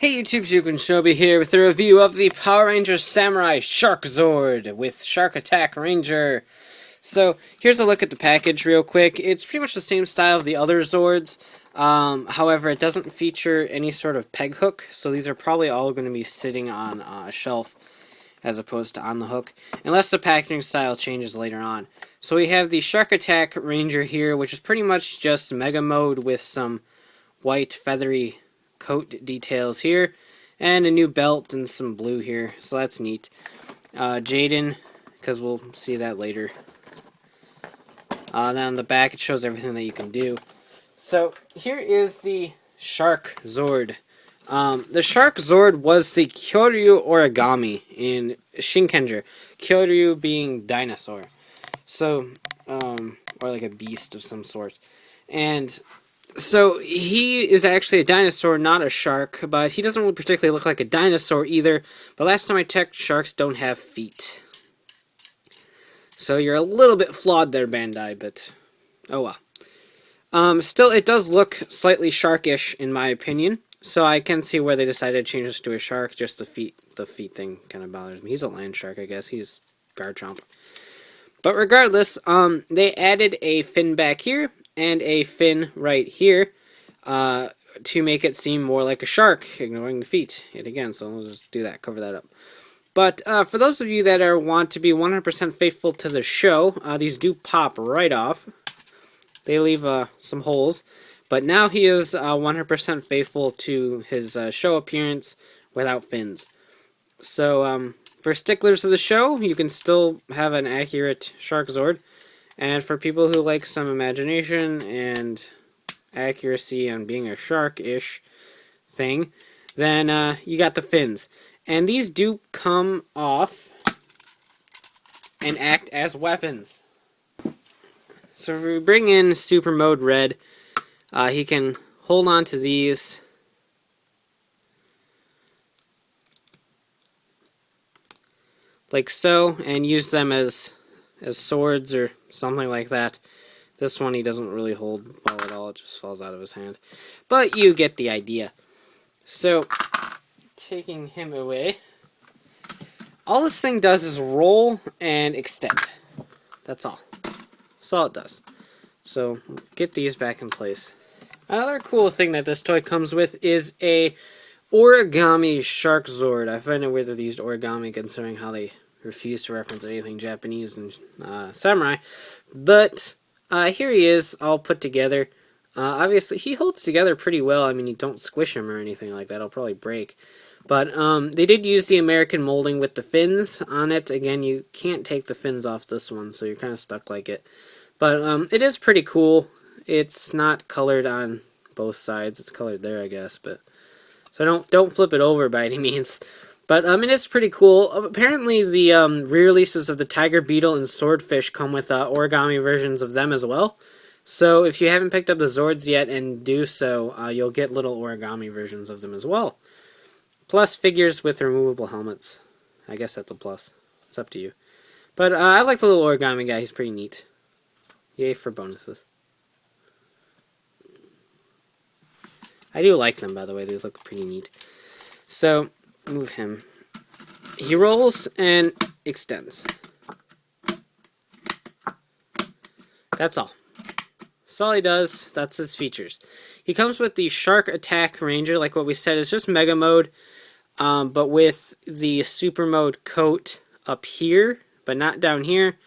Hey YouTube, Shinobi here with a review of the Power Rangers Samurai SharkZord with Shark Attack Ranger. So here's a look at the package real quick. It's pretty much the same style of the other Zords. However, it doesn't feature any sort of peg hook, so these are probably all going to be sitting on a shelf as opposed to on the hook, unless the packaging style changes later on. So we have the Shark Attack Ranger here, which is pretty much just Mega Mode with some white feathery coat details here, and a new belt and some blue here, so that's neat. Jaden, because we'll see that later. Then on the back it shows everything that you can do. So here is the SharkZord. The SharkZord was the Kyoryuu Origami in Shinkenger. Kyoryuu being dinosaur. So, or like a beast of some sort. And so he is actually a dinosaur, not a shark, but he doesn't really particularly look like a dinosaur either. But last time I checked, sharks don't have feet. So you're a little bit flawed there, Bandai, but oh well. Still, it does look slightly sharkish in my opinion. So I can see where they decided to change this to a shark. Just the feet thing kind of bothers me. He's a land shark, I guess. He's Garchomp. But regardless, they added a fin back here and a fin right here to make it seem more like a shark, ignoring the feet yet again. So we'll just do that, cover that up. But for those of you that want to be 100% faithful to the show, these do pop right off. They leave some holes. But now he is 100% faithful to his show appearance without fins. So for sticklers of the show, you can still have an accurate SharkZord. And for people who like some imagination and accuracy on being a shark-ish thing, then you got the fins. And these do come off and act as weapons. So if we bring in Super Mode Red, he can hold on to these like so and use them as swords or something like that. This one he doesn't really hold well at all, it just falls out of his hand. But you get the idea. So, taking him away, all this thing does is roll and extend. That's all. That's all it does. So, get these back in place. Another cool thing that this toy comes with is a origami SharkZord. I find it weird that they used origami considering how they refuse to reference anything Japanese and samurai. But here he is, all put together. Obviously, he holds together pretty well. I mean, you don't squish him or anything like that. It'll probably break. But they did use the American molding with the fins on it. Again, you can't take the fins off this one, so you're kind of stuck like it. But it is pretty cool. It's not colored on both sides. It's colored there, I guess. But so don't flip it over by any means. But it is pretty cool. Apparently, the re-releases of the Tiger Beetle and Swordfish come with origami versions of them as well. So if you haven't picked up the Zords yet and do so, you'll get little origami versions of them as well. Plus figures with removable helmets. I guess that's a plus. It's up to you. But I like the little origami guy. He's pretty neat. Yay for bonuses. I do like them, by the way. They look pretty neat. So, move him. He rolls and extends. That's all. That's all he does. That's his features. He comes with the Shark Attack Ranger, like what we said. It's just Mega Mode, but with the Super Mode coat up here, but not down here.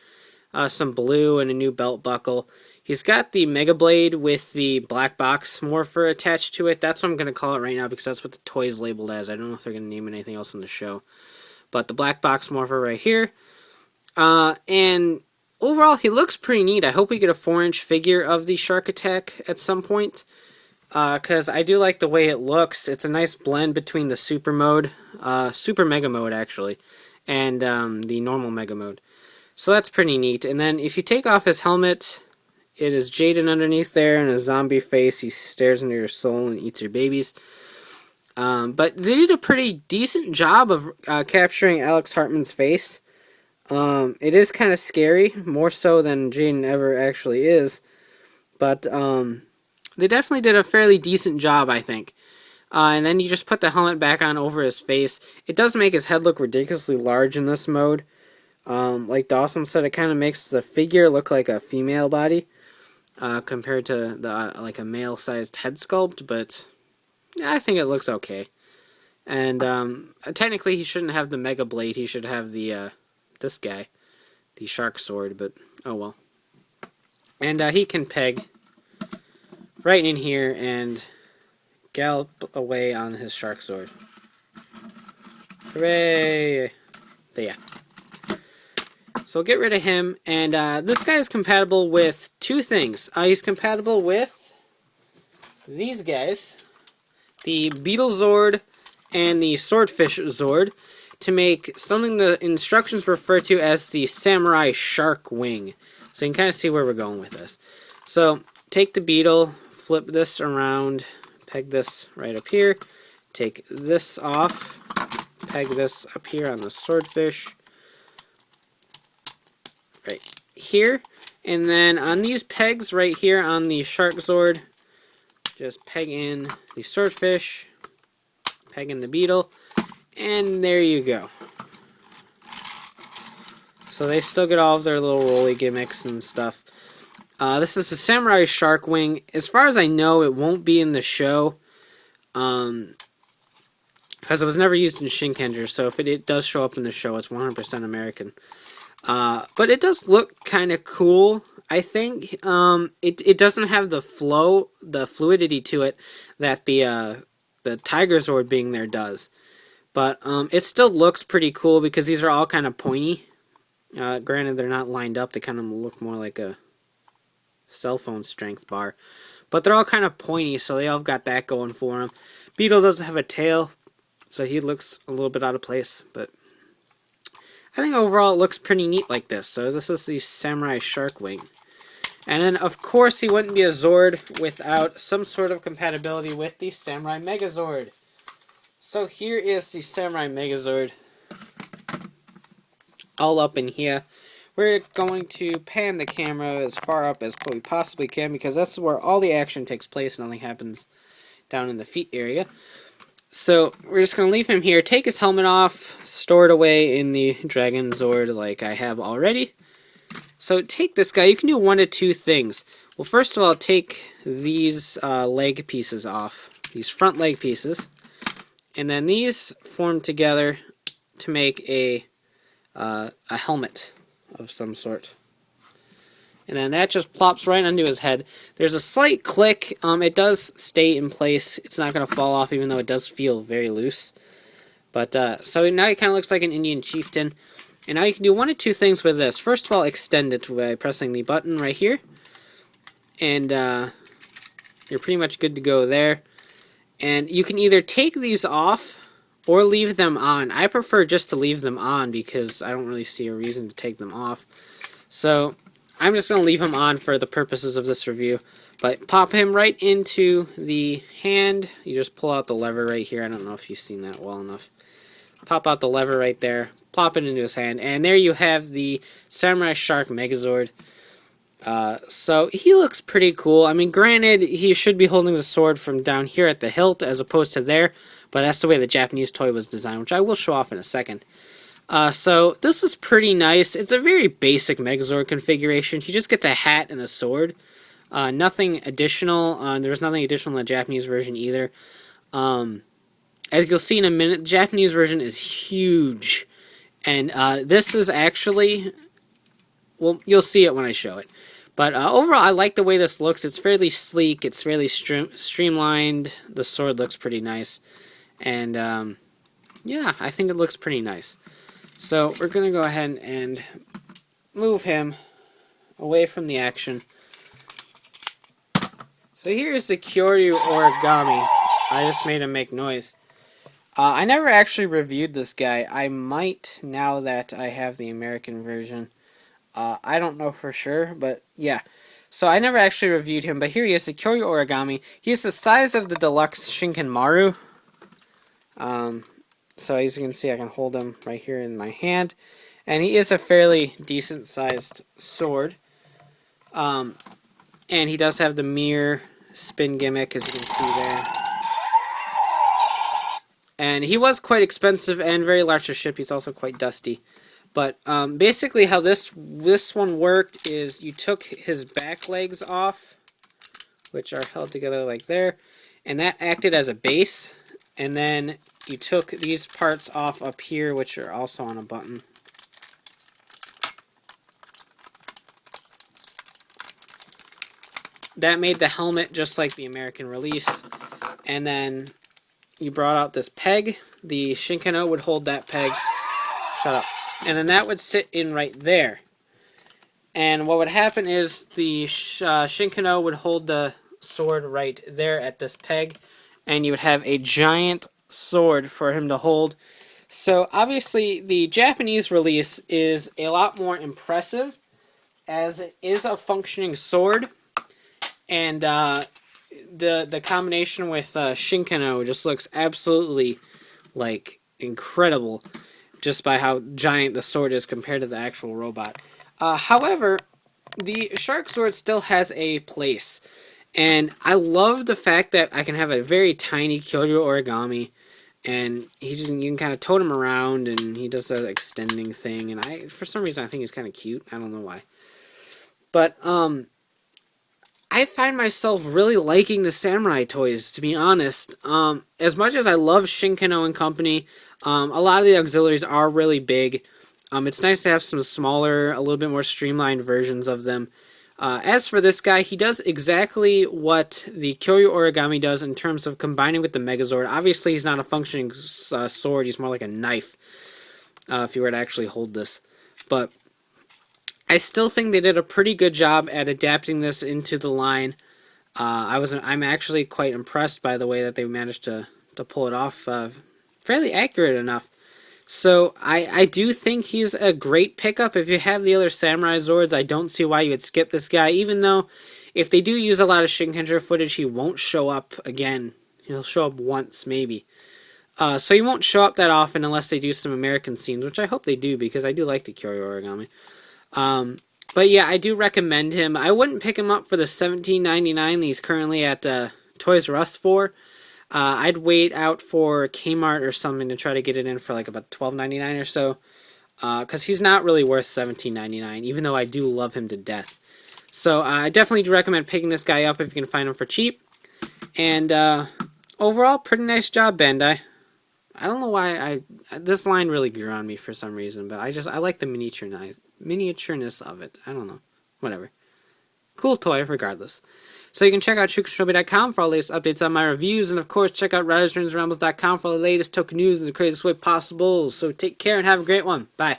Some blue and a new belt buckle. He's got the Mega Blade with the black box morpher attached to it. That's what I'm going to call it right now because that's what the toy is labeled as. I don't know if they're going to name it anything else in the show. But the black box morpher right here. And overall, he looks pretty neat. I hope we get a 4-inch figure of the Shark Attack at some point. Because I do like the way it looks. It's a nice blend between the Super Mode, Super Mega Mode actually, and the normal Mega Mode. So that's pretty neat. And then if you take off his helmet, it is Jaden underneath there and a zombie face. He stares into your soul and eats your babies. But they did a pretty decent job of capturing Alex Hartman's face. It is kind of scary, more so than Jaden ever actually is. But they definitely did a fairly decent job, I think. And then you just put the helmet back on over his face. It does make his head look ridiculously large in this mode. Like Dawson said, it kind of makes the figure look like a female body compared to the like a male-sized head sculpt, but I think it looks okay. And technically, he shouldn't have the Mega Blade. He should have the this guy, the SharkZord. But oh well. And he can peg right in here and gallop away on his SharkZord. Hooray! But yeah. So we'll get rid of him, and this guy is compatible with two things. He's compatible with these guys, the Beetle Zord and the Swordfish Zord, to make something the instructions refer to as the Samurai Shark Wing. So you can kind of see where we're going with this. So take the Beetle, flip this around, peg this right up here, take this off, peg this up here on the Swordfish, right here, and then on these pegs right here on the SharkZord, just peg in the Swordfish, peg in the Beetle, and there you go. So they still get all of their little rolly gimmicks and stuff. This is the Samurai Shark Wing. As far as I know, it won't be in the show, because it was never used in Shinkenger, so if it does show up in the show, it's 100% American. But it does look kind of cool, I think. It doesn't have the fluidity to it that the Tiger Zord being there does. But it still looks pretty cool because these are all kind of pointy. Granted, they're not lined up. They kind of look more like a cell phone strength bar. But they're all kind of pointy, so they all got that going for them. Beetle doesn't have a tail, so he looks a little bit out of place, but I think overall it looks pretty neat like this. So this is the Samurai Shark Wing. And then, of course, he wouldn't be a Zord without some sort of compatibility with the Samurai Megazord. So here is the Samurai Megazord, all up in here. We're going to pan the camera as far up as we possibly can because that's where all the action takes place. Nothing happens down in the feet area. So we're just going to leave him here, take his helmet off, store it away in the Dragon Zord like I have already. So take this guy. You can do one of two things. Well, first of all, take these leg pieces off, these front leg pieces, and then these form together to make a helmet of some sort. And then that just plops right onto his head. There's a slight click. It does stay in place. It's not going to fall off, even though it does feel very loose. But so now he kind of looks like an Indian chieftain. And now you can do one of two things with this. First of all, extend it by pressing the button right here. And you're pretty much good to go there. And you can either take these off or leave them on. I prefer just to leave them on because I don't really see a reason to take them off. So I'm just going to leave him on for the purposes of this review. But pop him right into the hand. You just pull out the lever right here. I don't know if you've seen that well enough. Pop out the lever right there. Plop it into his hand. And there you have the Samurai Shark Megazord. So he looks pretty cool. I mean, granted, he should be holding the sword from down here at the hilt as opposed to there. But that's the way the Japanese toy was designed, which I will show off in a second. So this is pretty nice. It's a very basic Megazord configuration. He just gets a hat and a sword. Nothing additional. There's nothing additional in the Japanese version either. As you'll see in a minute, the Japanese version is huge. And this is actually... Well, you'll see it when I show it. But overall, I like the way this looks. It's fairly sleek. It's fairly streamlined. The sword looks pretty nice. And, yeah, I think it looks pretty nice. So we're going to go ahead and move him away from the action. So here's the Kyoryuu Origami. I just made him make noise. I never actually reviewed this guy. I might now that I have the American version. I don't know for sure, but yeah. So I never actually reviewed him, but here he is, the Kyoryuu Origami. He is the size of the deluxe Shinkenmaru. So as you can see, I can hold him right here in my hand. And he is a fairly decent-sized sword. And he does have the mirror spin gimmick, as you can see there. And he was quite expensive and very large to ship. He's also quite dusty. But basically how this one worked is you took his back legs off, which are held together like there, and that acted as a base. And then you took these parts off up here, which are also on a button. That made the helmet just like the American release. And then you brought out this peg. The Shinkano would hold that peg. Shut up. And then that would sit in right there. And what would happen is the Shinkano would hold the sword right there at this peg. And you would have a giant sword for him to hold. So obviously the Japanese release is a lot more impressive, as it is a functioning sword. And the combination with Shinkano just looks absolutely like incredible, just by how giant the sword is compared to the actual robot. However, the SharkZord still has a place, and I love the fact that I can have a very tiny Kyoryuu Origami, and you can kind of tote him around, and he does that extending thing, and for some reason I think he's kind of cute. I don't know why, but I find myself really liking the samurai toys, to be honest. As much as I love Shinkano and company, a lot of the auxiliaries are really big. It's nice to have some smaller, a little bit more streamlined versions of them. As for this guy, he does exactly what the Kyoryuu Origami does in terms of combining with the Megazord. Obviously, he's not a functioning sword. He's more like a knife, if you were to actually hold this. But I still think they did a pretty good job at adapting this into the line. I'm actually quite impressed by the way that they managed to pull it off, fairly accurate enough. So I do think he's a great pickup. If you have the other Samurai Zords, I don't see why you would skip this guy, even though if they do use a lot of Shinkenger footage, he won't show up again. He'll show up once, maybe. So he won't show up that often unless they do some American scenes, which I hope they do, because I do like the Kyoryuu Origami. But yeah, I do recommend him. I wouldn't pick him up for the $17.99 that he's currently at Toys R Us for. I'd wait out for Kmart or something to try to get it in for like about $12.99 or so, because he's not really worth $17.99, even though I do love him to death. So I definitely do recommend picking this guy up if you can find him for cheap. And overall, pretty nice job, Bandai. I don't know why this line really grew on me for some reason, but I like the miniatureness of it. I don't know. Whatever. Cool toy, regardless. So you can check out ShukaShinobi.com for all the latest updates on my reviews, and of course check out RidersRambles.com for all the latest token news in the craziest way possible. So take care and have a great one. Bye.